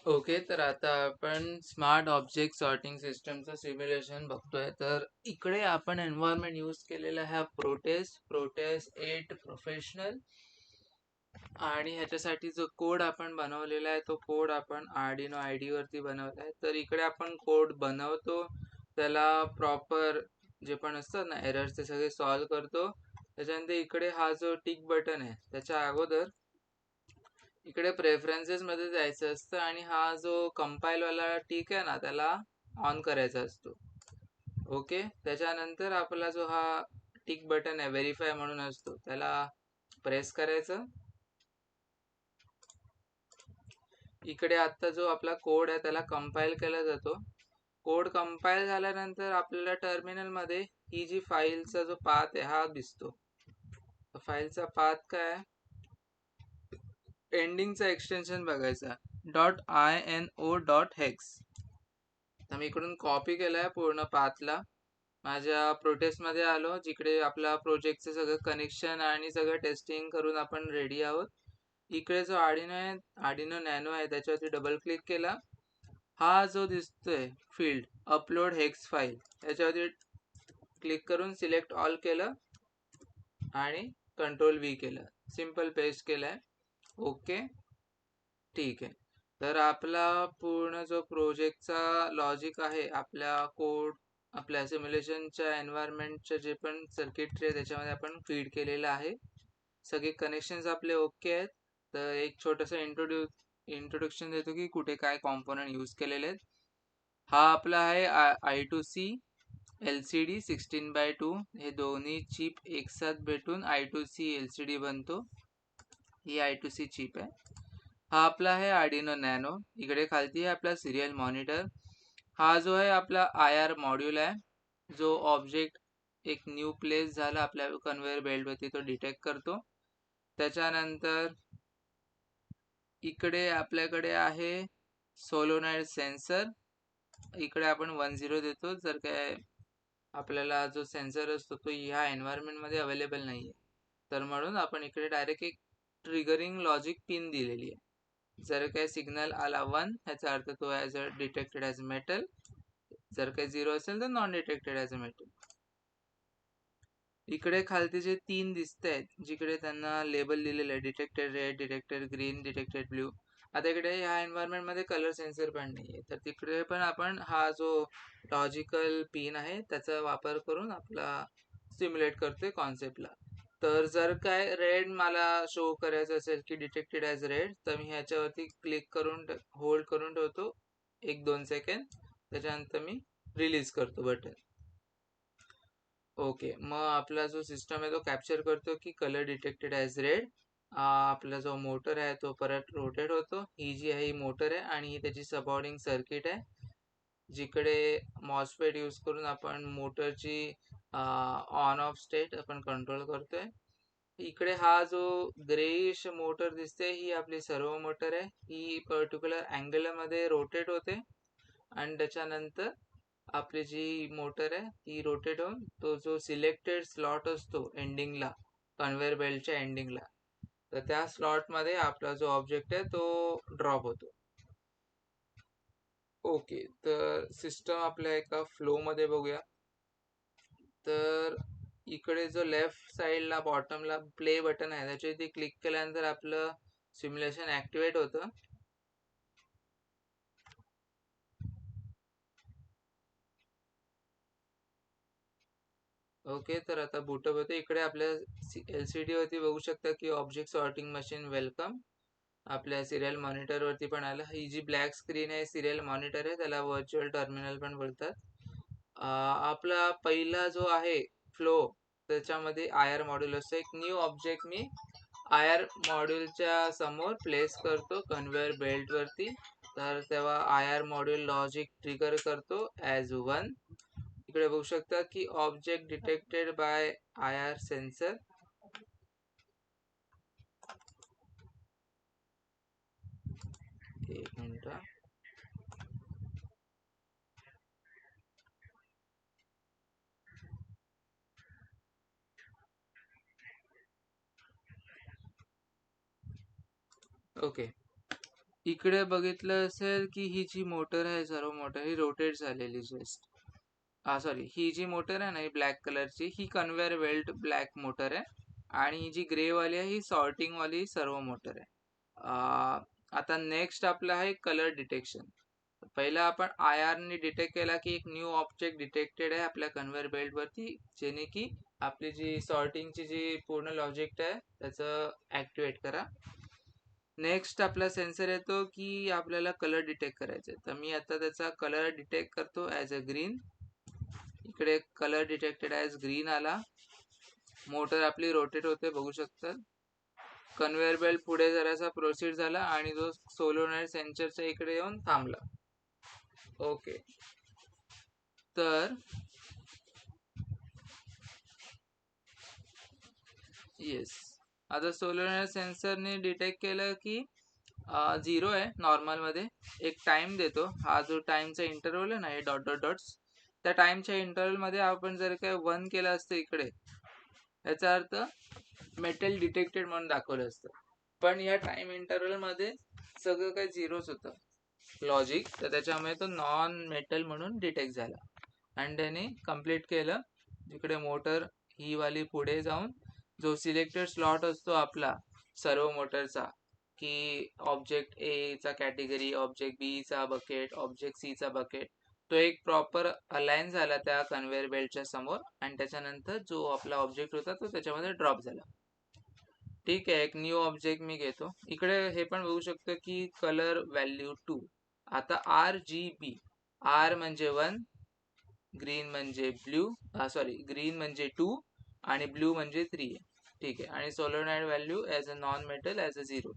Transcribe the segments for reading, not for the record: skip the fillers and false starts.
Okay, तर आता आपण स्मार्ट ऑब्जेक्ट सॉर्टिंग सिस्टमचं सिम्युलेशन बघतोय. तर इकडे आपण एन्व्हायरमेंट यूज केलेला आहे प्रोटेस 8 प्रोफेशनल. आणि ह्याच्यासाठी जो कोड आपण बनवलेला आहे तो कोड आपण आर्डिनो आयडी वरती बनवला आहे. तर इकडे आपण कोड बनवतो, त्याला प्रॉपर जे पण असतात ना एरर्स ते सगळे सॉल्व करतो. त्याच्यानंतर इकडे हा जो टिक बटन आहे त्याच्या अगोदर इकडे प्रेफरन्सेस मध्ये जायचं असतं आणि हा जो कंपाईल वाला टिक आहे ना त्याला ऑन करायचा असतो. ओके, त्याच्यानंतर आपला जो हा टिक बटन आहे व्हेरीफाय म्हणून असतो त्याला प्रेस करायचं. इकडे आता जो आपला कोड आहे त्याला कंपाईल केला जातो. कोड कंपाईल झाल्यानंतर आपल्याला टर्मिनलमध्ये ही जी फाईलचा जो पाथ आहे हा दिसतो. फाईलचा पाथ काय आहे, एंडिंगचा एक्सटेन्शन बघायचा .ino.hex. तर मी इकडून कॉपी केलाय पूर्ण पाथला. माझ्या प्रोटेस्टमध्ये आलो जिकडे आपला प्रोजेक्टचं सगळं कनेक्शन आणि सगळं टेस्टिंग करून आपण रेडी आहोत. इकडे जो आर्डिनो नॅनो आहे त्याच्यावरती डबल क्लिक केला. हा जो दिसतोय फील्ड अपलोड हेक्स फाईल याच्यावरती क्लिक करून सिलेक्ट ऑल केलं आणि कंट्रोल V केलं. सिंपल पेस्ट केलाय. ओके, ठीक आहे. तर आपला पूर्ण जो प्रोजेक्टचा लॉजिक आहे आपल्या सिम्युलेशनच्या एन्व्हायरमेंटच्या जे पण सर्किटरी आहे त्याच्यामध्ये आपण फीड केलेलं आहे. सगळे कनेक्शन्स आपले ओके आहेत. तर एक छोटंसं इंट्रोडक्शन देतो की कुठे काय कॉम्पोनंट यूज केलेले आहेत. हा आपला आहे I2C LCD 16x2. हे दोन्ही चिप एक साथ भेटून I2C LCD बनतो. ही I2C चिप आहे. हा आपला आहे आर्डिनो नॅनो. इकडे खालती आहे आपला सिरियल मॉनिटर. हा जो आहे आपला IR मॉड्यूल आहे जो ऑब्जेक्ट एक न्यू प्लेस झाला आपल्या कन्व्हेयर बेल्टवरती तो डिटेक्ट करतो. त्याच्यानंतर इकडे आपल्याकडे आहे सोलोनाइड सेन्सर. इकडे आपण 10 देतो जर काय आपल्याला जो सेन्सर असतो तो ह्या एन्व्हायरमेंटमध्ये अवेलेबल नाही आहे, तर म्हणून आपण इकडे डायरेक्ट एक ट्रिगरिंग लॉजिक पिन दिलेली आहे. जर काही सिग्नल आला 1 ह्याचा अर्थ तो as a detected as metal, जर काही 0 असेल तर non detected as a metal. इकडे खालती जे 3 दिसत आहेत जिकडे त्यांना लेबल दिलेलं आहे detected red, detected green, detected blue. आता इकडे ह्या एन्व्हायरमेंट मध्ये कलर सेन्सर पण नाही आहे, तर तिकडे पण आपण हा जो लॉजिकल पिन आहे त्याचा वापर करून आपला सिम्युलेट करतोय कॉन्सेप्टला. तर जर काय रेड मला शो करायचं असेल की डिटेक्टेड ॲज रेड, तर मी ह्याच्यावरती क्लिक करून होल्ड करून ठेवतो 1-2 सेकंड. त्याच्यानंतर मी रिलीज करतो बटन. ओके, मग आपला जो सिस्टम आहे तो कॅप्चर करतो की कलर डिटेक्टेड ॲज रेड. आपला जो मोटर आहे तो परत रोटेट होतो. ही जी आहे ही मोटर आहे आणि ही त्याची सपोर्टिंग सर्किट आहे जिकडे मॉसफेट यूज करून आपण मोटरची ऑन ऑफ स्टेट आपण कंट्रोल करतोय. इकडे हा जो ग्रेइश मोटर दिसते ही आपली सर्वो मोटर आहे. ही पर्टिक्युलर अँगलमध्ये रोटेट होते आणि त्याच्यानंतर आपली जी मोटर आहे ती रोटेट होऊन तो जो सिलेक्टेड स्लॉट असतो एंडिंगला, कन्व्हेयर बेल्टच्या एंडिंगला, तर त्या स्लॉटमध्ये आपला जो ऑब्जेक्ट आहे तो ड्रॉप होतो. ओके, तर सिस्टम आपल्या एका फ्लोमध्ये बघूया. तर इकडे जो लेफ्ट साईडला बॉटमला प्ले बटन आहे त्याच्यावरती क्लिक केल्यानंतर आपलं सिम्युलेशन ॲक्टिवेट होतं. ओके, तर आता बुटअप होते. इकडे आपल्या LCD वरती बघू शकता की ऑब्जेक्ट सॉर्टिंग मशीन वेलकम. आपल्या सिरियल मॉनिटर वरती पण आलं. ही जी ब्लॅक स्क्रीन आहे सिरियल मॉनिटर आहे, त्याला व्हर्च्युअल टर्मिनल पण बोलतात. आपला पहिला जो आहे फ्लो त्याच्यामध्ये IR मॉड्यूल असतो. एक न्यू ऑब्जेक्ट मी IR मॉड्यूलच्या समोर प्लेस करतो कन्व्हेयर बेल्ट वरती. तर तेव्हा IR मॉड्यूल लॉजिक ट्रिगर करतो ॲज 1. इकडे बघू शकता की object detected by IR sensor. एक मिनिट. ओके, इकडे बघितलं असेल की ही जी मोटर आहे सर्व मोटर ही रोटेट झालेली जस्ट सॉरी, ही जी मोटर आहे ना ही ब्लॅक कलरची ही कन्व्हेअर बेल्ट ब्लॅक मोटर आहे आणि ही जी ग्रे वाली आहे ही सॉर्टिंग वाली सर्व मोटर आहे. आता नेक्स्ट आपलं आहे कलर डिटेक्शन. पहिला आपण IR ने डिटेक्ट केला की एक न्यू ऑब्जेक्ट डिटेक्टेड आहे आपल्या कन्व्हेअर बेल्ट वरती, जेणे की आपली जी सॉर्टिंगची जी पूर्ण लॉजिक आहे त्याचं ऍक्टिव्हेट करा. नेक्स्ट आपला सेन्सर येतो की आपल्याला कलर डिटेक्ट करायचे, तर मी आता त्याचा कलर डिटेक्ट करतो ॲज अ ग्रीन. इकडे कलर डिटेक्टेड ॲज ग्रीन आला. मोटर आपली रोटेट होते बघू शकतात. कन्व्हेअर बेल्ट पुढे जरासा प्रोसीड झाला आणि जो सोलोनाइड सेन्सरच्या इकडे येऊन थांबला. ओके, तर येस, आता सोलोनाइड सेन्सरने डिटेक्ट केलं की 0 आहे नॉर्मलमध्ये. एक टाइम देतो, हा जो टाइमचा इंटरव्हल आहे ना हे डॉट डॉट डॉट्स, त्या टाइमच्या इंटरव्हलमध्ये आपण जर काय 1 केलं असतं इकडे, याचा अर्थ मेटल डिटेक्टेड म्हणून दाखवलं असतं. पण या टाइम इंटरव्हलमध्ये सगळं काही झिरोच होतं लॉजिक, तर त्याच्यामुळे तो नॉन मेटल म्हणून डिटेक्ट झाला. आणि त्याने कम्प्लीट केलं. जिकडे मोटर ही वाली पुढे जाऊन जो सिलेक्टेड स्लॉट असतो आपला सर्व मोटरचा, की ऑब्जेक्ट ए चा कॅटेगरी, ऑब्जेक्ट बी चा बकेट, ऑब्जेक्ट सी चा बकेट, तो एक प्रॉपर अलाइन झाला त्या कन्व्हेअर बेल्टच्या समोर आणि त्याच्यानंतर जो आपला ऑब्जेक्ट होता तो त्याच्यामध्ये ड्रॉप झाला. ठीक आहे, एक न्यू ऑब्जेक्ट मी घेतो. इकडे हे पण बघू शकतो की कलर व्हॅल्यू 2. आता RGB, R म्हणजे 1, ग्रीन म्हणजे ब्ल्यू, सॉरी ग्रीन म्हणजे 2 आणि ब्ल्यू म्हणजे 3 आहे. ठीक आहे, आणि solenoid value as a non metal as a 0.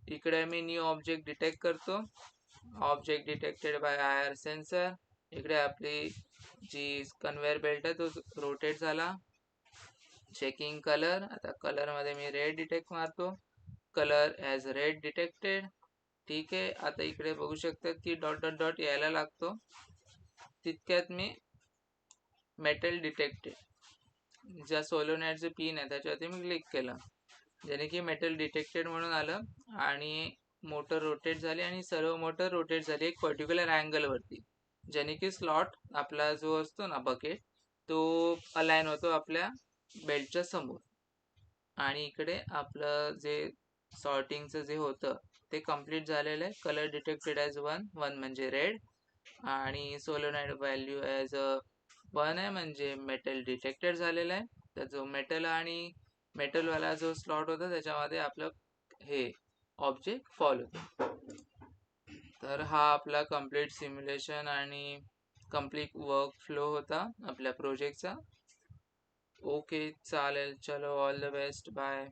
इकडे मी न्यू ऑब्जेक्ट डिटेक्ट करतो. Object detected by IR sensor. इकडे आपली जी कन्व्हेअर बेल्ट आहे तो रोटेट झाला. चेकिंग कलर, आता कलर मध्ये मी रेड डिटेक्ट मारतो. Colour as red detected. ठीक आहे, आता इकडे बघू शकतात की डॉट डॉट डॉट यायला लागतो. तितक्यात मी मेटल डिटेक्टेड, ज्या सोलोनाइडचे पिन आहे त्याच्यावरती मी क्लिक केलं, ज्याने की मेटल डिटेक्टेड म्हणून आलं आणि मोटर रोटेट झाली आणि सर्व मोटर रोटेट झाली एक पर्टिक्युलर अँगलवरती, ज्याने की स्लॉट आपला जो असतो ना बकेट तो अलाइन होतो आपल्या बेल्टच्या समोर. आणि इकडे आपलं जे सॉर्टिंगचं जे होतं ते कम्प्लीट झालेलं आहे. कलर डिटेक्टेड ॲज 1 म्हणजे रेड आणि सोलोनाइड व्हॅल्यू ॲज 1 आहे म्हणजे मेटल डिटेक्टेड झालेलं आहे. तर जो मेटल आणि मेटलवाला जो स्लॉट होता त्याच्यामध्ये आपलं हे ऑब्जेक्ट फॉल होतं. तर हा आपला कम्प्लीट सिम्युलेशन आणि कम्प्लीट वर्क फ्लो होता आपल्या प्रोजेक्टचा. ओके चालेल, चलो ऑल द बेस्ट, बाय.